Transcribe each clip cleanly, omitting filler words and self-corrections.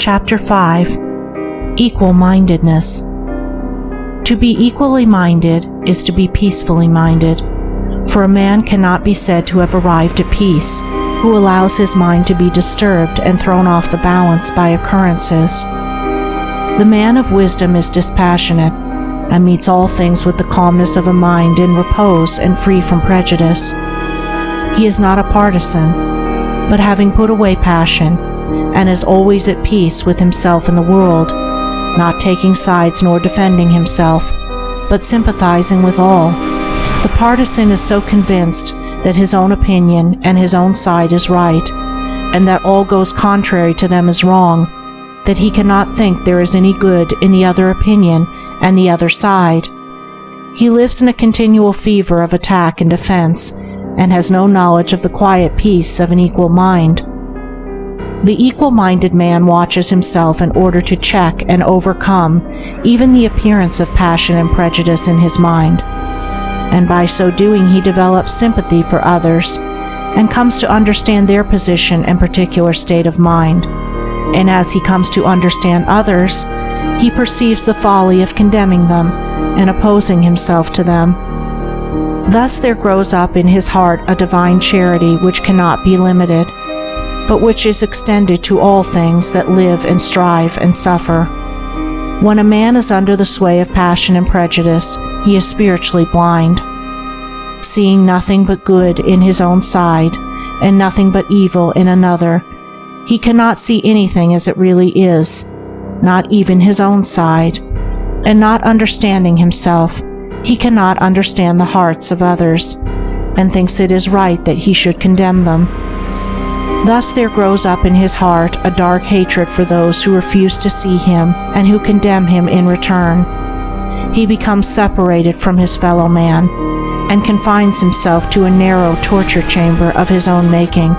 Chapter 5. Equal-mindedness. To be equally minded is to be peacefully minded, for a man cannot be said to have arrived at peace who allows his mind to be disturbed and thrown off the balance by occurrences. The man of wisdom is dispassionate, and meets all things with the calmness of a mind in repose and free from prejudice. He is not a partisan, but having put away passion, and is always at peace with himself and the world, not taking sides nor defending himself, but sympathizing with all. The partisan is so convinced that his own opinion and his own side is right, and that all goes contrary to them is wrong, that he cannot think there is any good in the other opinion and the other side. He lives in a continual fever of attack and defense, and has no knowledge of the quiet peace of an equal mind. The equal-minded man watches himself in order to check and overcome even the appearance of passion and prejudice in his mind, and by so doing he develops sympathy for others, and comes to understand their position and particular state of mind. And as he comes to understand others, he perceives the folly of condemning them and opposing himself to them. Thus there grows up in his heart a divine charity which cannot be limited, but which is extended to all things that live and strive and suffer. When a man is under the sway of passion and prejudice, he is spiritually blind, seeing nothing but good in his own side, and nothing but evil in another. He cannot see anything as it really is, not even his own side, and not understanding himself, he cannot understand the hearts of others, and thinks it is right that he should condemn them. Thus there grows up in his heart a dark hatred for those who refuse to see him and who condemn him in return. He becomes separated from his fellow man, and confines himself to a narrow torture chamber of his own making.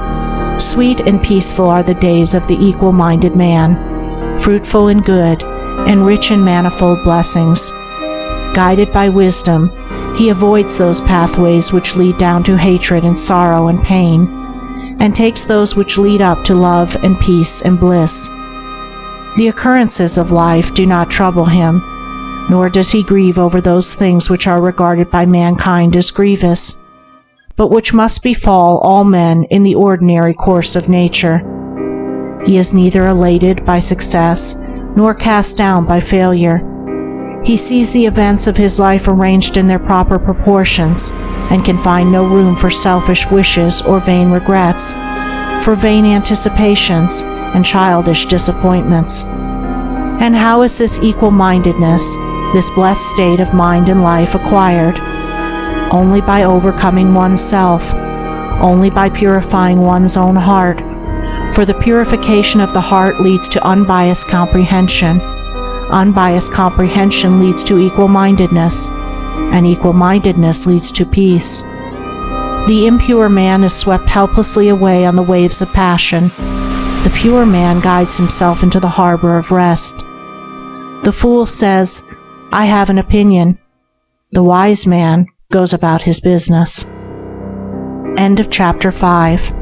Sweet and peaceful are the days of the equal-minded man, fruitful in good, and rich in manifold blessings. Guided by wisdom, he avoids those pathways which lead down to hatred and sorrow and pain, and takes those which lead up to love and peace and bliss. The occurrences of life do not trouble him, nor does he grieve over those things which are regarded by mankind as grievous, but which must befall all men in the ordinary course of nature. He is neither elated by success nor cast down by failure. He sees the events of his life arranged in their proper proportions, and can find no room for selfish wishes or vain regrets, for vain anticipations and childish disappointments. And how is this equal-mindedness, this blessed state of mind and life, acquired? Only by overcoming oneself, only by purifying one's own heart, for the purification of the heart leads to unbiased comprehension. Unbiased comprehension leads to equal-mindedness, and equal-mindedness leads to peace. The impure man is swept helplessly away on the waves of passion. The pure man guides himself into the harbor of rest. The fool says, "I have an opinion." The wise man goes about his business. End of chapter 5.